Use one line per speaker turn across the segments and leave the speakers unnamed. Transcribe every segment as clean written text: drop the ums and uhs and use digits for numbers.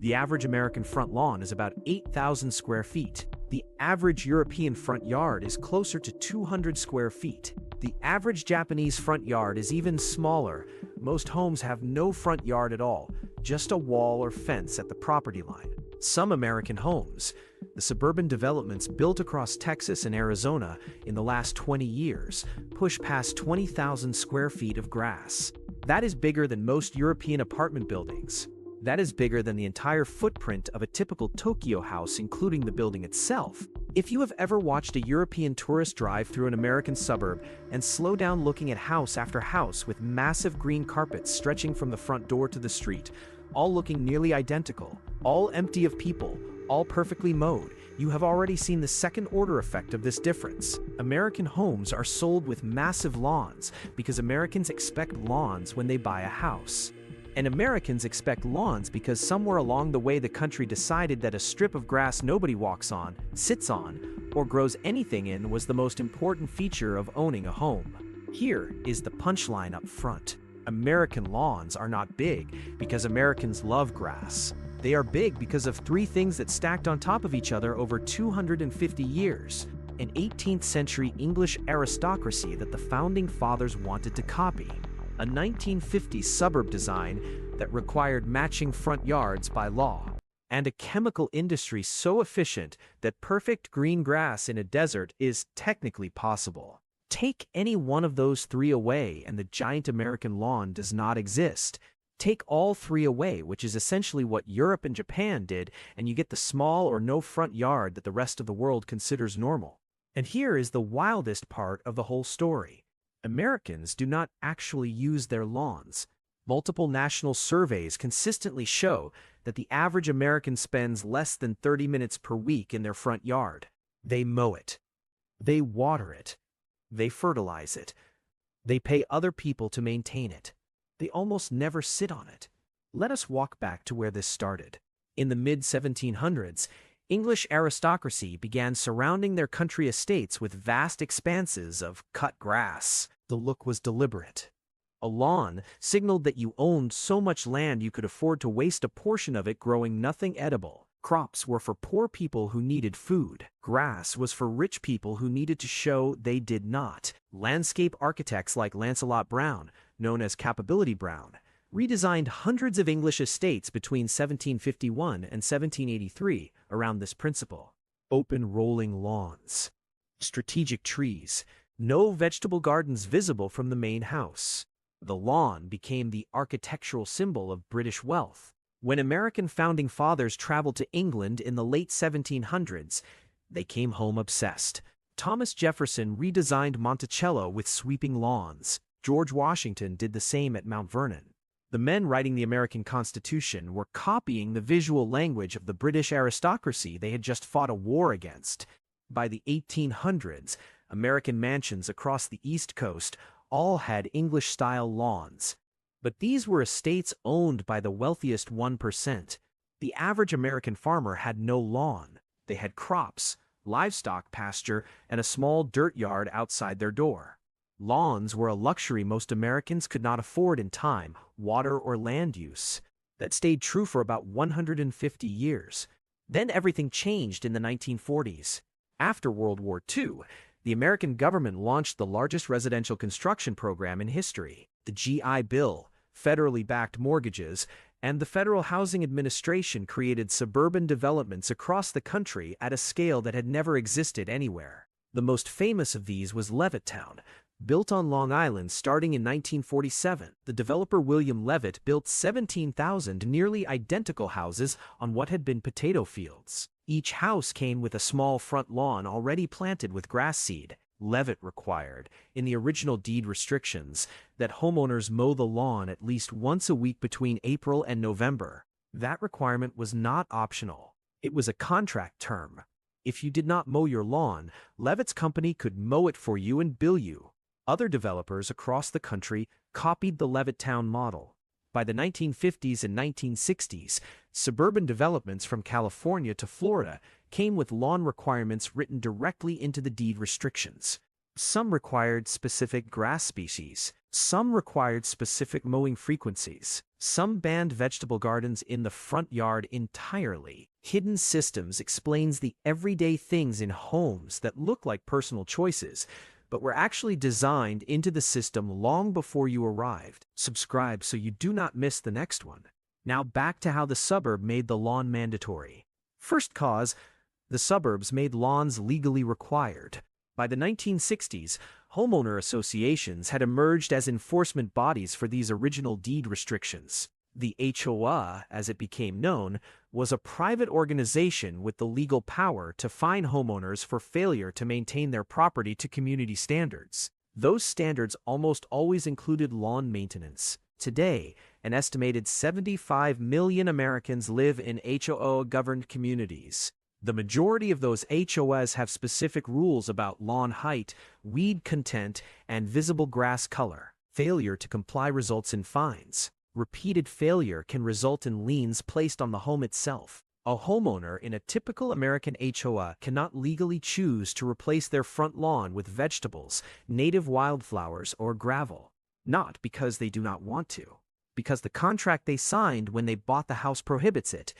The average American front lawn is about 8,000 square feet. The average European front yard is closer to 200 square feet. The average Japanese front yard is even smaller. Most homes have no front yard at all, just a wall or fence at the property line. Some American homes, the suburban developments built across Texas and Arizona in the last 20 years, push past 20,000 square feet of grass. That is bigger than most European apartment buildings. That is bigger than the entire footprint of a typical Tokyo house, including the building itself. If you have ever watched a European tourist drive through an American suburb and slow down looking at house after house with massive green carpets stretching from the front door to the street, all looking nearly identical, all empty of people, all perfectly mowed, you have already seen the second-order effect of this difference. American homes are sold with massive lawns because Americans expect lawns when they buy a house. And Americans expect lawns because somewhere along the way the country decided that a strip of grass nobody walks on, sits on, or grows anything in was the most important feature of owning a home. Here is the punchline up front. American lawns are not big because Americans love grass. They are big because of three things that stacked on top of each other over 250 years. An 18th century English aristocracy that the Founding Fathers wanted to copy. A 1950s suburb design that required matching front yards by law, and a chemical industry so efficient that perfect green grass in a desert is technically possible. Take any one of those three away and the giant American lawn does not exist. Take all three away, which is essentially what Europe and Japan did, and you get the small or no front yard that the rest of the world considers normal. And here is the wildest part of the whole story. Americans do not actually use their lawns. Multiple national surveys consistently show that the average American spends less than 30 minutes per week in their front yard. They mow it. They water it. They fertilize it. They pay other people to maintain it. They almost never sit on it. Let us walk back to where this started. In the mid-1700s, English aristocracy began surrounding their country estates with vast expanses of cut grass. The look was deliberate. A lawn signaled that you owned so much land you could afford to waste a portion of it growing nothing edible. Crops were for poor people who needed food. Grass was for rich people who needed to show they did not. Landscape architects like Lancelot Brown, known as Capability Brown, redesigned hundreds of English estates between 1751 and 1783 around this principle. Open rolling lawns, strategic trees, no vegetable gardens visible from the main house. The lawn became the architectural symbol of British wealth. When American founding fathers traveled to England in the late 1700s, they came home obsessed. Thomas Jefferson redesigned Monticello with sweeping lawns. George Washington did the same at Mount Vernon. The men writing the American Constitution were copying the visual language of the British aristocracy they had just fought a war against. By the 1800s, American mansions across the East Coast all had English-style lawns. But these were estates owned by the wealthiest 1%. The average American farmer had no lawn. They had crops, livestock pasture, and a small dirt yard outside their door. Lawns were a luxury most Americans could not afford in time, water, or land use. That stayed true for about 150 years. Then everything changed in the 1940s. After World War II, the American government launched the largest residential construction program in history. The GI Bill, federally backed mortgages, and the Federal Housing Administration created suburban developments across the country at a scale that had never existed anywhere. The most famous of these was Levittown. Built on Long Island starting in 1947, the developer William Levitt built 17,000 nearly identical houses on what had been potato fields. Each house came with a small front lawn already planted with grass seed. Levitt required, in the original deed restrictions, that homeowners mow the lawn at least once a week between April and November. That requirement was not optional. It was a contract term. If you did not mow your lawn, Levitt's company could mow it for you and bill you. Other developers across the country copied the Levittown model. By the 1950s and 1960s, suburban developments from California to Florida came with lawn requirements written directly into the deed restrictions. Some required specific grass species. Some required specific mowing frequencies. Some banned vegetable gardens in the front yard entirely. Hidden systems explains the everyday things in homes that look like personal choices, but were actually designed into the system long before you arrived. Subscribe so you do not miss the next one. Now back to how the suburb made the lawn mandatory. First cause, the suburbs made lawns legally required. By the 1960s, homeowner associations had emerged as enforcement bodies for these original deed restrictions. The HOA, as it became known, was a private organization with the legal power to fine homeowners for failure to maintain their property to community standards. Those standards almost always included lawn maintenance. Today, an estimated 75 million Americans live in HOA-governed communities. The majority of those HOAs have specific rules about lawn height, weed content, and visible grass color. Failure to comply results in fines. Repeated failure can result in liens placed on the home itself. A homeowner in a typical American HOA cannot legally choose to replace their front lawn with vegetables, native wildflowers, or gravel. Not because they do not want to, because the contract they signed when they bought the house prohibits it.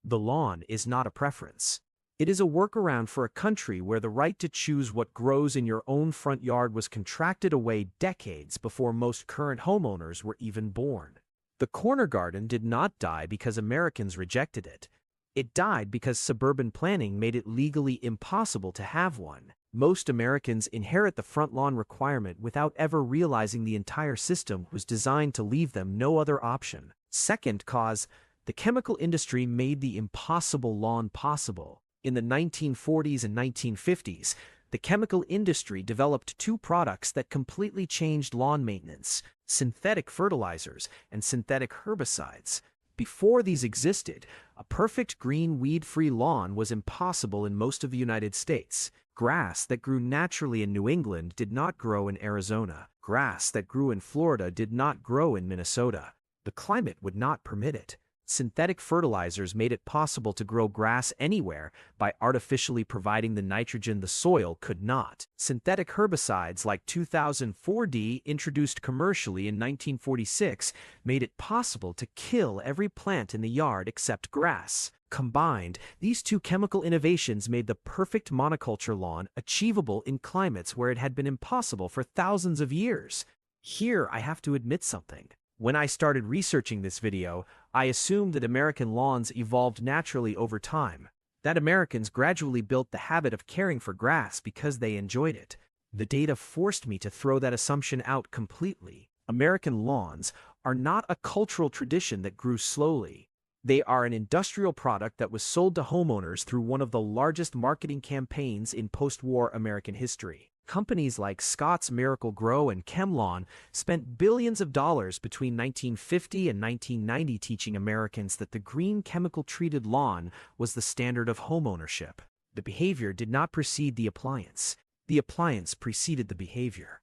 The lawn is not a preference. It is a workaround for a country where the right to choose what grows in your own front yard was contracted away decades before most current homeowners were even born. The corner garden did not die because Americans rejected it. It died because suburban planning made it legally impossible to have one. Most Americans inherit the front lawn requirement without ever realizing the entire system was designed to leave them no other option. Second cause, the chemical industry made the impossible lawn possible. In the 1940s and 1950s, the chemical industry developed two products that completely changed lawn maintenance: synthetic fertilizers and synthetic herbicides. Before these existed, a perfect green weed-free lawn was impossible in most of the United States. Grass that grew naturally in New England did not grow in Arizona. Grass that grew in Florida did not grow in Minnesota. The climate would not permit it. Synthetic fertilizers made it possible to grow grass anywhere by artificially providing the nitrogen the soil could not. Synthetic herbicides like 2004D, introduced commercially in 1946, made it possible to kill every plant in the yard except grass. Combined, these two chemical innovations made the perfect monoculture lawn achievable in climates where it had been impossible for thousands of years. Here I have to admit something. When I started researching this video, I assumed that American lawns evolved naturally over time, that Americans gradually built the habit of caring for grass because they enjoyed it. The data forced me to throw that assumption out completely. American lawns are not a cultural tradition that grew slowly. They are an industrial product that was sold to homeowners through one of the largest marketing campaigns in post-war American history. Companies like Scott's Miracle-Gro and ChemLawn spent billions of dollars between 1950 and 1990 teaching Americans that the green chemical-treated lawn was the standard of homeownership. The behavior did not precede the appliance. The appliance preceded the behavior.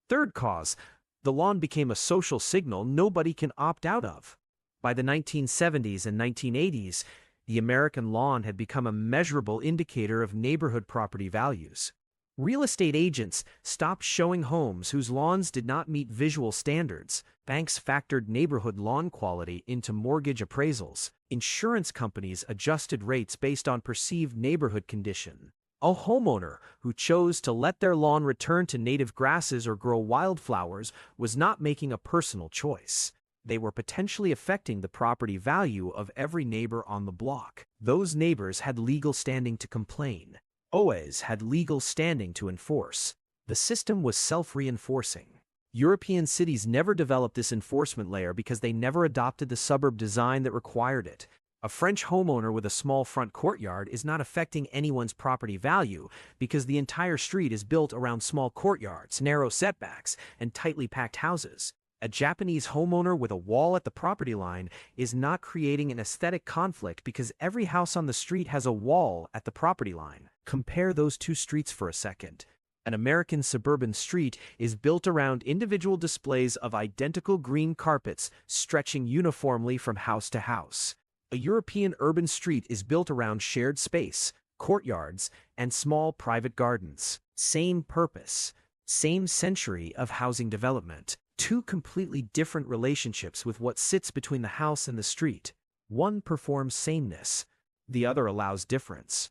Third cause, the lawn became a social signal nobody can opt out of. By the 1970s and 1980s, the American lawn had become a measurable indicator of neighborhood property values. Real estate agents stopped showing homes whose lawns did not meet visual standards. Banks factored neighborhood lawn quality into mortgage appraisals. Insurance companies adjusted rates based on perceived neighborhood condition. A homeowner who chose to let their lawn return to native grasses or grow wildflowers was not making a personal choice. They were potentially affecting the property value of every neighbor on the block. Those neighbors had legal standing to complain. HOAs had legal standing to enforce. The system was self-reinforcing. European cities never developed this enforcement layer because they never adopted the suburb design that required it. A French homeowner with a small front courtyard is not affecting anyone's property value because the entire street is built around small courtyards, narrow setbacks, and tightly packed houses. A Japanese homeowner with a wall at the property line is not creating an aesthetic conflict because every house on the street has a wall at the property line. Compare those two streets for a second. An American suburban street is built around individual displays of identical green carpets stretching uniformly from house to house. A European urban street is built around shared space, courtyards, and small private gardens. Same purpose. Same century of housing development. Two completely different relationships with what sits between the house and the street. One performs sameness, the other allows difference.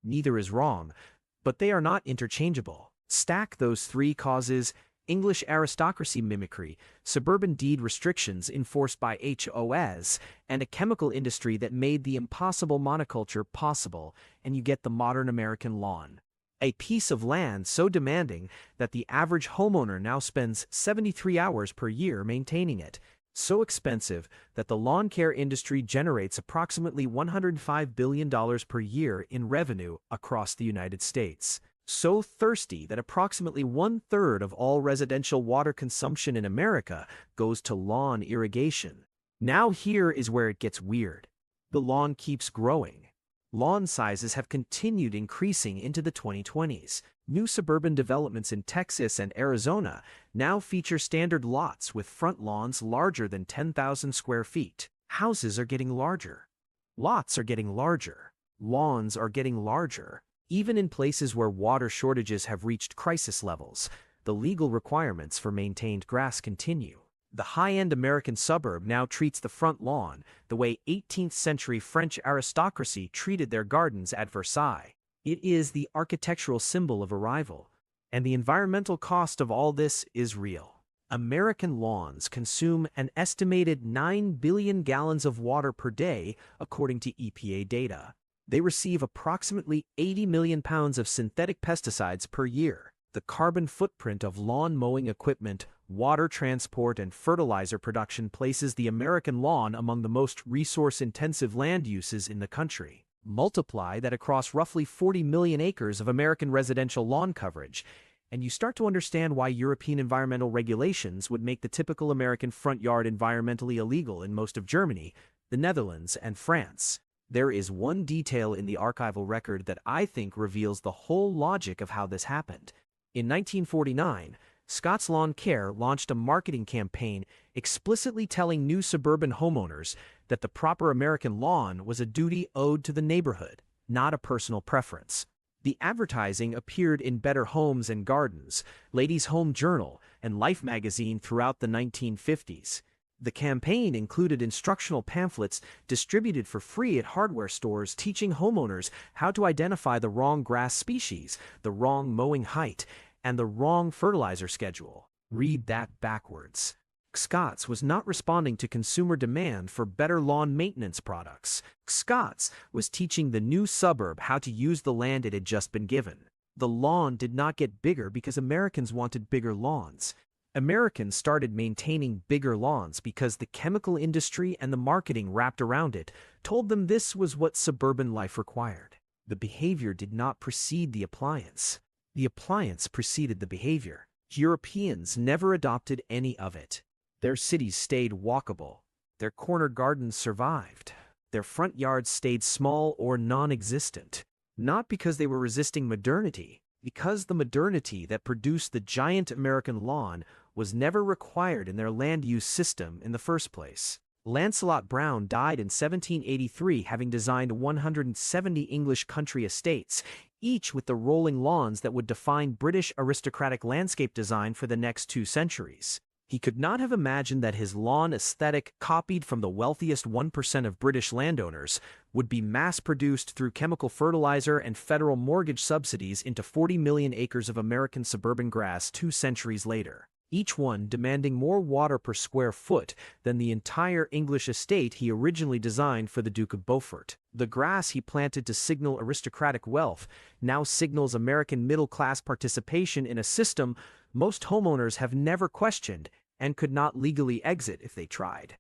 Neither is wrong, but they are not interchangeable. Stack those three causes: English aristocracy mimicry, suburban deed restrictions enforced by HOAs, and a chemical industry that made the impossible monoculture possible, and you get the modern American lawn. A piece of land so demanding that the average homeowner now spends 73 hours per year maintaining it. So expensive that the lawn care industry generates approximately $105 billion per year in revenue across the United States. So thirsty that approximately 1/3 of all residential water consumption in America goes to lawn irrigation. Now here is where it gets weird. The lawn keeps growing. Lawn sizes have continued increasing into the 2020s. New suburban developments in Texas and Arizona now feature standard lots with front lawns larger than 10,000 square feet. Houses are getting larger. Lots are getting larger. Lawns are getting larger. Even in places where water shortages have reached crisis levels, the legal requirements for maintained grass continue. The high-end American suburb now treats the front lawn the way 18th-century French aristocracy treated their gardens at Versailles. It is the architectural symbol of arrival, and the environmental cost of all this is real. American lawns consume an estimated 9 billion gallons of water per day, according to EPA data. They receive approximately 80 million pounds of synthetic pesticides per year. The carbon footprint of lawn mowing equipment, water transport, and fertilizer production places the American lawn among the most resource-intensive land uses in the country. Multiply that across roughly 40 million acres of American residential lawn coverage, and you start to understand why European environmental regulations would make the typical American front yard environmentally illegal in most of Germany, the Netherlands, and France. There is one detail in the archival record that I think reveals the whole logic of how this happened. In 1949, Scott's Lawn Care launched a marketing campaign explicitly telling new suburban homeowners that the proper American lawn was a duty owed to the neighborhood, not a personal preference. The advertising appeared in Better Homes and Gardens, Ladies' Home Journal, and Life magazine throughout the 1950s. The campaign included instructional pamphlets distributed for free at hardware stores teaching homeowners how to identify the wrong grass species, the wrong mowing height, and the wrong fertilizer schedule. Read that backwards. Scott's was not responding to consumer demand for better lawn maintenance products. Scott's was teaching the new suburb how to use the land it had just been given. The lawn did not get bigger because Americans wanted bigger lawns. Americans started maintaining bigger lawns because the chemical industry and the marketing wrapped around it told them this was what suburban life required. The behavior did not precede the appliance. The appliance preceded the behavior. Europeans never adopted any of it. Their cities stayed walkable. Their corner gardens survived. Their front yards stayed small or non-existent. Not because they were resisting modernity, because the modernity that produced the giant American lawn was never required in their land use system in the first place. Lancelot Brown died in 1783, having designed 170 English country estates, each with the rolling lawns that would define British aristocratic landscape design for the next 2 centuries. He could not have imagined that his lawn aesthetic, copied from the wealthiest 1% of British landowners, would be mass-produced through chemical fertilizer and federal mortgage subsidies into 40 million acres of American suburban grass 2 centuries later, each one demanding more water per square foot than the entire English estate he originally designed for the Duke of Beaufort. The grass he planted to signal aristocratic wealth now signals American middle-class participation in a system most homeowners have never questioned and could not legally exit if they tried.